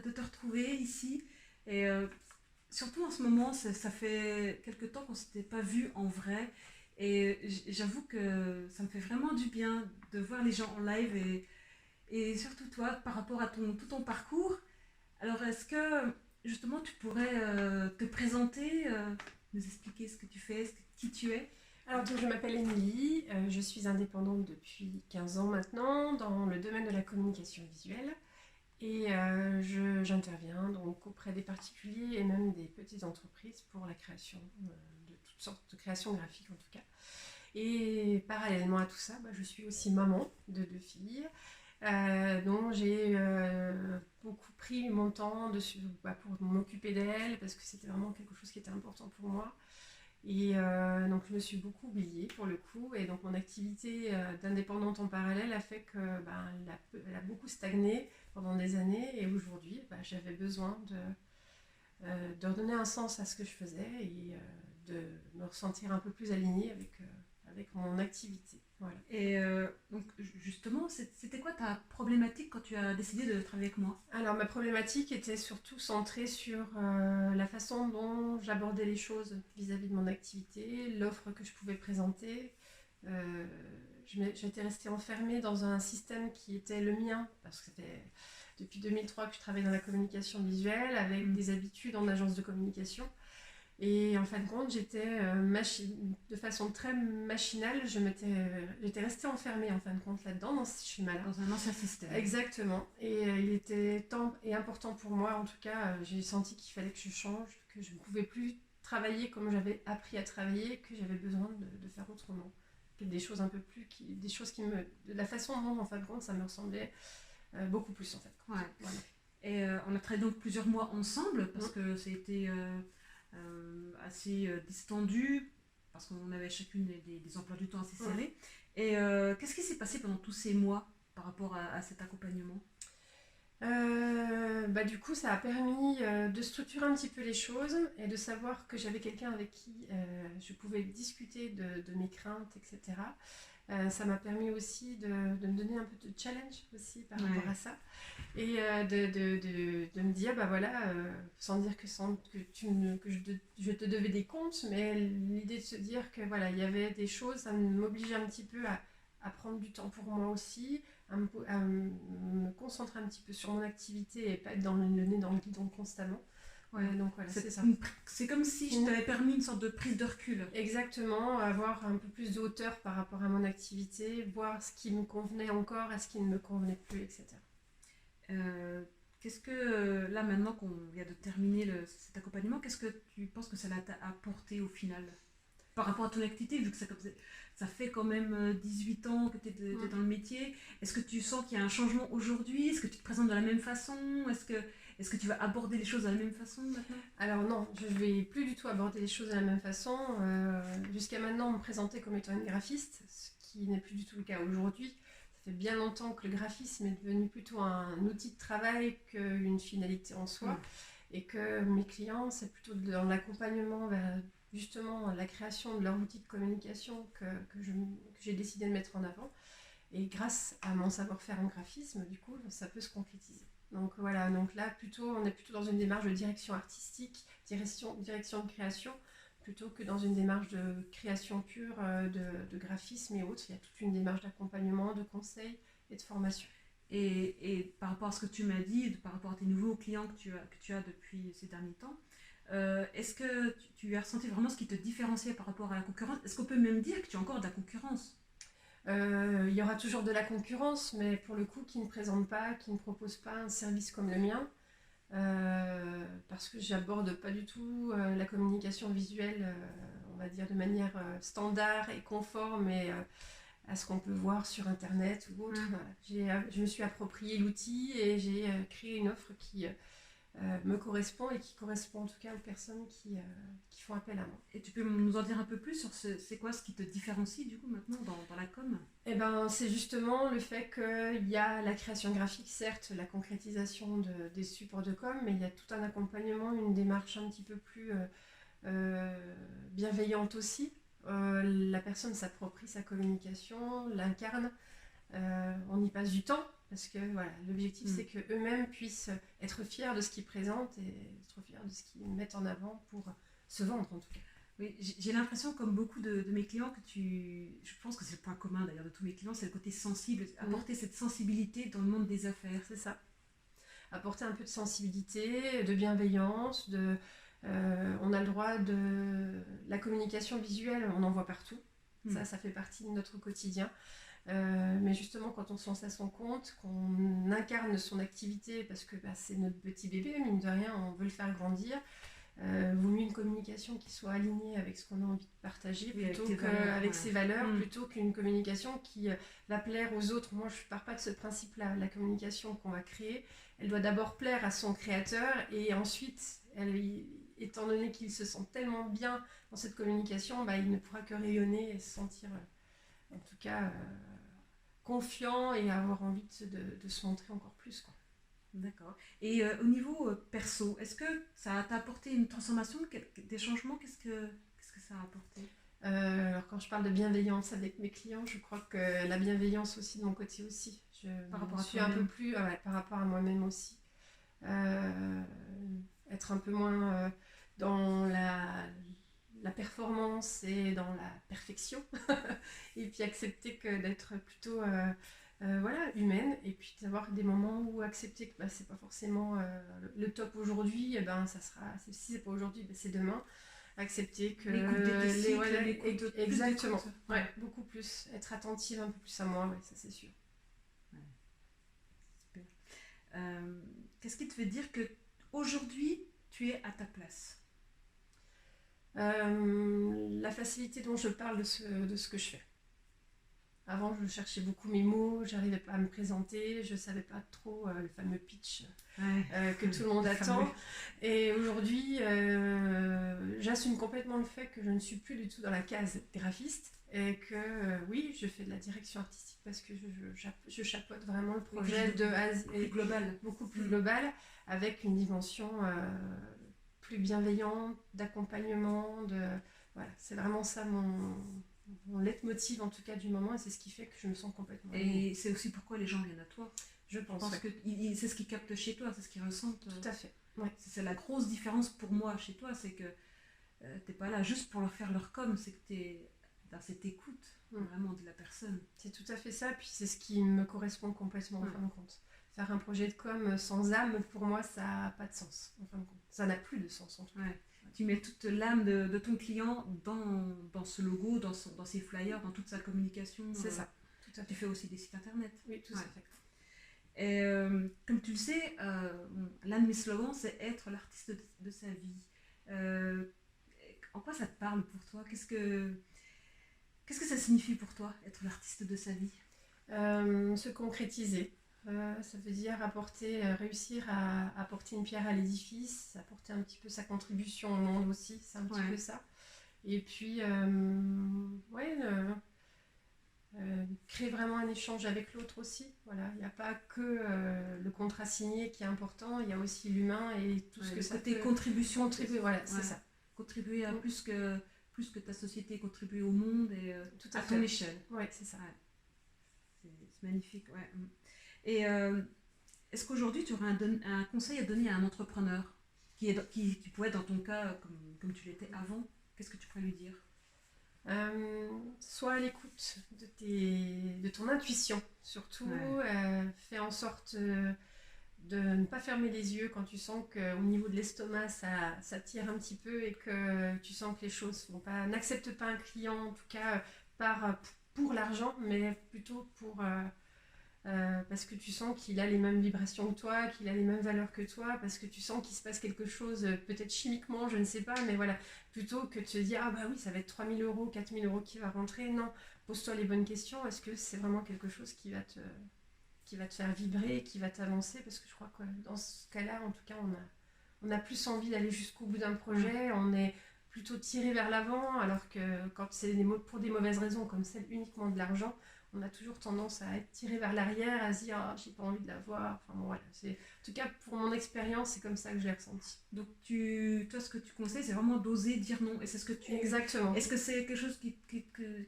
de te retrouver ici. Et surtout en ce moment, ça fait quelque temps qu'on ne s'était pas vu en vrai. Et j'avoue que ça me fait vraiment du bien de voir les gens en live et surtout toi par rapport à tout ton parcours. Alors est-ce que justement tu pourrais te présenter, nous expliquer ce que tu fais, qui tu es? Alors, donc, je m'appelle Émilie, je suis indépendante depuis 15 ans maintenant dans le domaine de la communication visuelle et j'interviens donc auprès des particuliers et même des petites entreprises pour la création de toutes sortes de créations graphiques en tout cas. Et parallèlement à tout ça, je suis aussi maman de 2 filles, dont j'ai beaucoup pris mon temps dessus, pour m'occuper d'elles parce que c'était vraiment quelque chose qui était important pour moi. Et donc je me suis beaucoup oubliée pour le coup, et donc mon activité d'indépendante en parallèle a fait que elle a beaucoup stagné pendant des années, et aujourd'hui j'avais besoin de redonner un sens à ce que je faisais et de me ressentir un peu plus alignée avec mon activité. Voilà. Et donc justement, c'était quoi ta problématique quand tu as décidé de travailler avec moi? Alors ma problématique était surtout centrée sur la façon dont j'abordais les choses vis-à-vis de mon activité, l'offre que je pouvais présenter. Euh, J'étais restée enfermée dans un système qui était le mien, parce que c'était depuis 2003 que je travaille dans la communication visuelle, avec des habitudes en agence de communication. Et en fin de compte, j'étais de façon très machinale, j'étais restée enfermée en fin de compte là-dedans, dans ce schéma-là. Dans un ancien système. Exactement. Et il était temps et important pour moi, en tout cas, j'ai senti qu'il fallait que je change, que je ne pouvais plus travailler comme j'avais appris à travailler, que j'avais besoin de faire autrement. Des choses un peu plus, des choses qui me... De la façon dont, en fin de compte, ça me ressemblait beaucoup plus, en fait. Ouais. Voilà. Et on a travaillé donc plusieurs mois ensemble, parce que ça a été assez distendu, parce qu'on avait chacune des emplois du temps assez serrés. Et qu'est-ce qui s'est passé pendant tous ces mois par rapport à cet accompagnement? Du coup, ça a permis de structurer un petit peu les choses et de savoir que j'avais quelqu'un avec qui je pouvais discuter de mes craintes, etc. Ça m'a permis aussi de me donner un peu de challenge aussi par rapport à ça, et de me dire, sans dire que je te devais des comptes, mais l'idée de se dire que voilà, il y avait des choses, ça m'obligeait un petit peu à prendre du temps pour moi aussi, à me concentrer un petit peu sur mon activité et pas être le nez dans le guidon constamment. Ouais. Donc voilà, c'est ça. C'est comme si je t'avais permis une sorte de prise de recul. Exactement, avoir un peu plus de hauteur par rapport à mon activité, voir ce qui me convenait encore, à ce qui ne me convenait plus, etc. Qu'est-ce que, là maintenant qu'on vient de terminer cet accompagnement, qu'est-ce que tu penses que ça t'a apporté au final par rapport à ton activité, vu que ça fait quand même 18 ans que tu es dans le métier? Est-ce que tu sens qu'il y a un changement aujourd'hui? Est-ce que tu te présentes de la même façon? Est-ce que tu vas aborder les choses de la même façon maintenant? Alors non, je ne vais plus du tout aborder les choses de la même façon. Jusqu'à maintenant, on me présentait comme étant une graphiste, ce qui n'est plus du tout le cas aujourd'hui. Ça fait bien longtemps que le graphisme est devenu plutôt un outil de travail qu'une finalité en soi. Et que mes clients, c'est plutôt dans l'accompagnement vers justement la création de leur outil de communication que j'ai décidé de mettre en avant. Et grâce à mon savoir-faire en graphisme, du coup, ça peut se concrétiser. Donc voilà, donc là, on est plutôt dans une démarche de direction artistique, direction de création, plutôt que dans une démarche de création pure, de graphisme et autres. Il y a toute une démarche d'accompagnement, de conseil et de formation. Et par rapport à ce que tu m'as dit, par rapport à tes nouveaux clients que tu as depuis ces derniers temps, est-ce que tu as ressenti vraiment ce qui te différenciait par rapport à la concurrence? Est-ce qu'on peut même dire que tu as encore de la concurrence? Il y aura toujours de la concurrence, mais pour le coup, qui ne présente pas, qui ne propose pas un service comme le mien, parce que j'aborde pas du tout la communication visuelle, on va dire de manière standard et conforme, à ce qu'on peut voir sur internet ou autre. Voilà. Je me suis approprié l'outil et j'ai créé une offre qui me correspond et qui correspond en tout cas aux personnes qui font appel à moi. Et tu peux nous en dire un peu plus sur c'est quoi ce qui te différencie du coup maintenant dans la com? Eh ben, c'est justement le fait qu'il y a la création graphique, certes, la concrétisation des supports de com, mais il y a tout un accompagnement, une démarche un petit peu plus bienveillante aussi. La personne s'approprie sa communication, l'incarne, on y passe du temps, parce que voilà, l'objectif c'est qu'eux-mêmes puissent être fiers de ce qu'ils présentent et être fiers de ce qu'ils mettent en avant pour se vendre en tout cas. Oui, j'ai l'impression, comme beaucoup de mes clients, je pense que c'est le point commun d'ailleurs de tous mes clients, c'est le côté sensible, apporter cette sensibilité dans le monde des affaires. C'est ça. Apporter un peu de sensibilité, de bienveillance, on a le droit de... La communication visuelle, on en voit partout. Ça fait partie de notre quotidien. Mais justement, quand on se lance à son compte, qu'on incarne son activité, parce que c'est notre petit bébé, mine de rien, on veut le faire grandir, vaut mieux une communication qui soit alignée avec ce qu'on a envie de partager, plutôt qu'avec ses valeurs, plutôt qu'une communication qui va plaire aux autres. Moi, je ne pars pas de ce principe-là. La communication qu'on va créer, elle doit d'abord plaire à son créateur, et ensuite, étant donné qu'il se sent tellement bien dans cette communication, il ne pourra que rayonner et se sentir, en tout cas, confiant et avoir envie de se montrer encore plus, quoi. D'accord. Et au niveau perso, est-ce que ça t'a apporté une transformation, des changements? Qu'est-ce que ça a apporté? Alors quand je parle de bienveillance avec mes clients, je crois que la bienveillance aussi de mon côté aussi. Par rapport à suis un peu plus par rapport à moi-même aussi. Être un peu moins dans la performance et dans la perfection. Et puis accepter d'être plutôt... humaine, et puis d'avoir des moments où accepter que c'est pas forcément le top aujourd'hui, ça sera, si c'est pas aujourd'hui, c'est demain. Accepter que exactement, beaucoup plus, être attentive un peu plus à moi, ça c'est sûr. Ouais. Super. Qu'est-ce qui te fait dire que aujourd'hui tu es à ta place? La facilité dont je parle de ce que je fais. Avant, je cherchais beaucoup mes mots, j'arrivais pas à me présenter, je savais pas trop le fameux pitch que tout le monde attend. Et aujourd'hui, j'assume complètement le fait que je ne suis plus du tout dans la case graphiste et que oui, je fais de la direction artistique parce que je chapeaute vraiment le projet de A à Z, beaucoup plus global, avec une dimension plus bienveillante, d'accompagnement, voilà, c'est vraiment ça mon leitmotiv en tout cas du moment, et c'est ce qui fait que je me sens complètement... Et c'est aussi pourquoi les gens viennent à toi. Je pense que c'est ce qu'ils captent chez toi, c'est ce qu'ils ressentent. Tout à fait. C'est la grosse différence pour moi chez toi, c'est que t'es pas là juste pour leur faire leur com, c'est que t'es dans cette écoute vraiment de la personne. C'est tout à fait ça, puis c'est ce qui me correspond complètement en fin de compte. Faire un projet de com sans âme, pour moi, ça n'a pas de sens en fin de compte. Ça n'a plus de sens en tout cas. Tu mets toute l'âme de ton client dans ce logo, dans ses flyers, dans toute sa communication. C'est ça, tout à fait. Tu fais aussi des sites internet. Oui, tout à fait. Et comme tu le sais, l'un de mes slogans, c'est être l'artiste de sa vie. En quoi ça te parle pour toi? Qu'est-ce que ça signifie pour toi, être l'artiste de sa vie? Se concrétiser. Ça veut dire réussir à apporter une pierre à l'édifice, apporter un petit peu sa contribution au monde aussi, c'est un petit peu ça. Et puis, créer vraiment un échange avec l'autre aussi. Voilà, il n'y a pas que le contrat signé qui est important, il y a aussi l'humain et tout ce que ça peut... contribution. Voilà, c'est ça. Contribuer à plus que ta société, contribuer au monde et tout à ton échelle. Oui, c'est ça. C'est magnifique, ouais. Et est-ce qu'aujourd'hui tu aurais un conseil à donner à un entrepreneur qui pourrait être dans ton cas comme tu l'étais avant? Qu'est-ce que tu pourrais lui dire? Sois à l'écoute de ton intuition, surtout. Fais en sorte de ne pas fermer les yeux quand tu sens qu'au niveau de l'estomac ça tire un petit peu et que tu sens que les choses ne vont pas. N'accepte pas un client, en tout cas pour l'argent, mais plutôt parce que tu sens qu'il a les mêmes vibrations que toi, qu'il a les mêmes valeurs que toi, parce que tu sens qu'il se passe quelque chose, peut-être chimiquement, je ne sais pas, mais voilà, plutôt que de te dire, ah bah oui, ça va être 3 000 euros, 4 000 euros qui va rentrer, non, pose-toi les bonnes questions, est-ce que c'est vraiment quelque chose qui va te faire vibrer, qui va t'avancer, parce que je crois que dans ce cas-là, en tout cas, on a plus envie d'aller jusqu'au bout d'un projet, on est plutôt tiré vers l'avant, alors que quand c'est pour des mauvaises raisons, comme celle uniquement de l'argent, on a toujours tendance à être tiré vers l'arrière, à se dire ah, j'ai pas envie de la voir. Enfin bon, voilà. En tout cas, pour mon expérience, c'est comme ça que je l'ai ressenti. Donc toi, ce que tu conseilles, c'est vraiment d'oser dire non. Et c'est ce que tu... Exactement. Est-ce que c'est quelque chose qui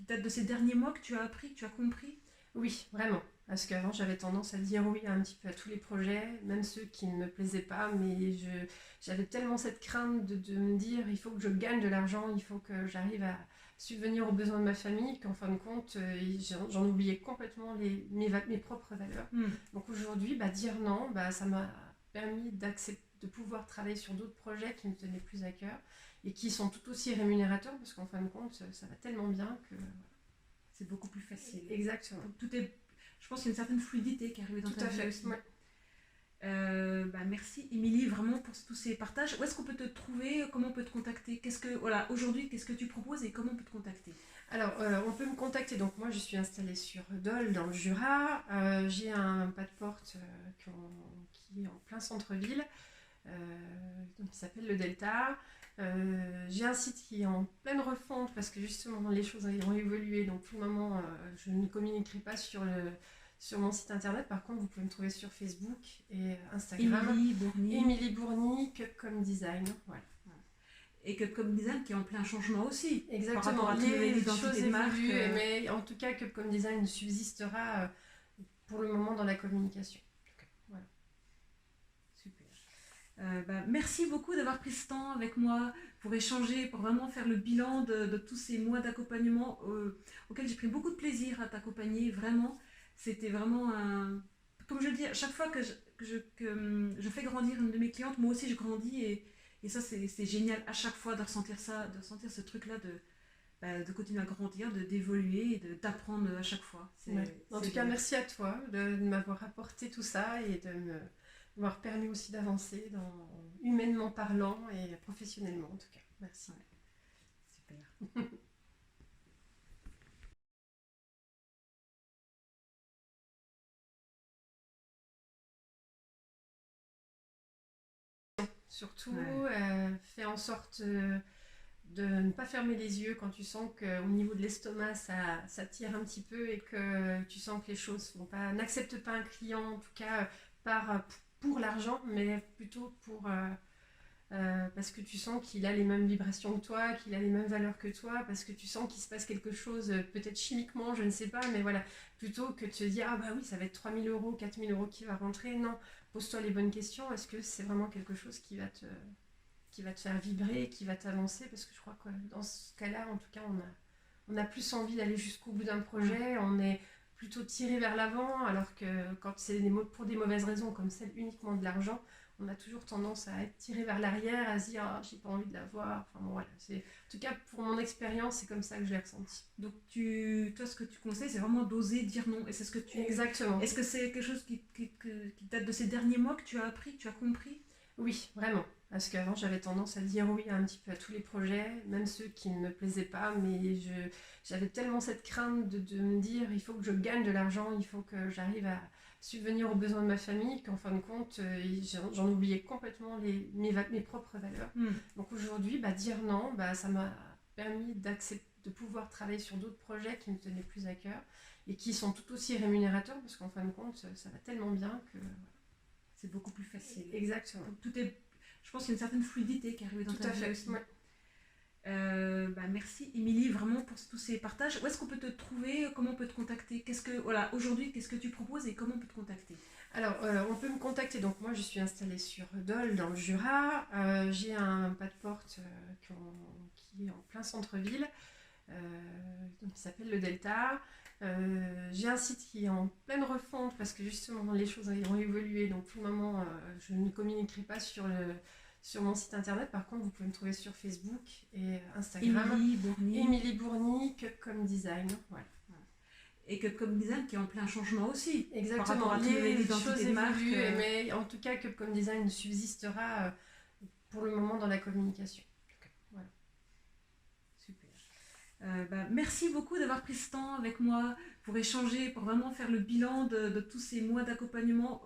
date de ces derniers mois que tu as appris, que tu as compris? Oui, vraiment. Parce qu'avant, j'avais tendance à dire oui un petit peu à tous les projets, même ceux qui ne me plaisaient pas, mais j'avais tellement cette crainte de me dire il faut que je gagne de l'argent, il faut que j'arrive à subvenir aux besoins de ma famille, qu'en fin de compte, j'en oubliais complètement mes propres valeurs. Hmm. Donc aujourd'hui, dire non, ça m'a permis de pouvoir travailler sur d'autres projets qui me tenaient plus à cœur et qui sont tout aussi rémunérateurs, parce qu'en fin de compte, ça va tellement bien que... C'est beaucoup plus facile. Exactement. Tout est, je pense qu'il y a une certaine fluidité qui arrive dans ta vie aussi. Ouais. Merci Émilie vraiment pour tous ces partages. Où est-ce qu'on peut te trouver? Comment on peut te contacter? Aujourd'hui, qu'est-ce que tu proposes et comment on peut te contacter? Alors, on peut me contacter. Donc, moi, je suis installée sur Dole, dans le Jura. J'ai un pas de porte qui est en plein centre-ville, qui s'appelle le Delta. J'ai un site qui est en pleine refonte parce que justement, les choses ont évolué. Donc, pour le moment, je ne communiquerai pas sur mon site internet. Par contre, vous pouvez me trouver sur Facebook et Instagram. Émilie Bourny, Cupcom Design. Voilà. Et Cupcom Design qui est en plein changement aussi. Exactement, par les choses évoluent, mais en tout cas Cupcom Design subsistera pour le moment dans la communication. Voilà. Super. Merci beaucoup d'avoir pris ce temps avec moi pour échanger, pour vraiment faire le bilan de tous ces mois d'accompagnement auxquels j'ai pris beaucoup de plaisir à t'accompagner. Vraiment, c'était vraiment un... Comme je le dis, à chaque fois que je fais grandir une de mes clientes, moi aussi je grandis et ça c'est génial à chaque fois de ressentir ça, de ressentir ce truc-là de continuer à grandir, d'évoluer et d'apprendre à chaque fois. En tout cas, merci à toi de m'avoir apporté tout ça et de m'avoir permis aussi d'avancer humainement parlant et professionnellement en tout cas. Merci. Ouais. Super. Surtout, fais en sorte de ne pas fermer les yeux quand tu sens qu'au niveau de l'estomac ça tire un petit peu et que tu sens que les choses vont pas. N'accepte pas un client en tout cas pour l'argent, mais plutôt parce que tu sens qu'il a les mêmes vibrations que toi, qu'il a les mêmes valeurs que toi, parce que tu sens qu'il se passe quelque chose, peut-être chimiquement, je ne sais pas, mais voilà, plutôt que de te dire ah bah oui, ça va être 3 000 euros, 4 000 euros qui va rentrer. Non, pose-toi les bonnes questions. Est-ce que c'est vraiment quelque chose qui va te faire vibrer, qui va t'avancer? Parce que je crois que dans ce cas-là, en tout cas, on a plus envie d'aller jusqu'au bout d'un projet, on est plutôt tiré vers l'avant, alors que quand c'est pour des mauvaises raisons, comme celle uniquement de l'argent, on a toujours tendance à être tiré vers l'arrière, à se dire ah, j'ai pas envie de l'avoir. Enfin bon, voilà. En tout cas, pour mon expérience, c'est comme ça que je l'ai ressenti. Donc toi, ce que tu conseilles, c'est vraiment d'oser dire non. Et c'est ce que tu... Exactement. Est-ce que c'est quelque chose qui date de ces derniers mois que tu as appris, que tu as compris? Oui, vraiment. Parce qu'avant, j'avais tendance à dire oui un petit peu à tous les projets, même ceux qui ne me plaisaient pas, mais j'avais tellement cette crainte de me dire il faut que je gagne de l'argent, il faut que j'arrive à subvenir aux besoins de ma famille, qu'en fin de compte, j'en oubliais complètement mes propres valeurs. Donc aujourd'hui, dire non, ça m'a permis de pouvoir travailler sur d'autres projets qui me tenaient plus à cœur et qui sont tout aussi rémunérateurs, parce qu'en fin de compte, ça va tellement bien que... C'est beaucoup plus facile. Exactement. Je pense qu'il y a une certaine fluidité qui arrive dans ta vie aussi. Ouais. Merci Émilie vraiment pour tous ces partages. Où est-ce qu'on peut te trouver? Comment on peut te contacter? Aujourd'hui, qu'est-ce que tu proposes et comment on peut te contacter? Alors, on peut me contacter. Donc moi, je suis installée sur Dole, dans le Jura. J'ai un pas de porte qui est en plein centre-ville, qui s'appelle le Delta. J'ai un site qui est en pleine refonte parce que justement les choses ont évolué. Donc pour le moment, je ne communiquerai pas sur mon site internet. Par contre, vous pouvez me trouver sur Facebook et Instagram. Émilie Bourny, Cupcom Design. Voilà. Et Cupcom Design qui est en plein changement aussi. Exactement, par rapport à les choses évoluent, mais en tout cas Cupcom Design subsistera pour le moment dans la communication. Voilà. Super. Merci beaucoup d'avoir pris ce temps avec moi pour échanger, pour vraiment faire le bilan de tous ces mois d'accompagnement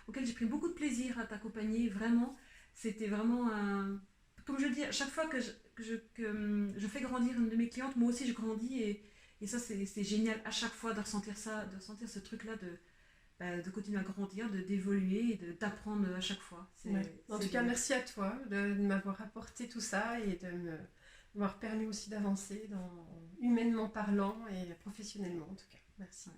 auxquels j'ai pris beaucoup de plaisir à t'accompagner. Vraiment, c'était vraiment un... Comme je le dis, à chaque fois que je fais grandir une de mes clientes, moi aussi je grandis et ça c'est génial à chaque fois de ressentir ça, de ressentir ce truc-là de continuer à grandir, d'évoluer et d'apprendre à chaque fois. En tout cas, merci à toi de m'avoir apporté tout ça et de m'avoir permis aussi d'avancer humainement parlant et professionnellement en tout cas. Merci. Ouais.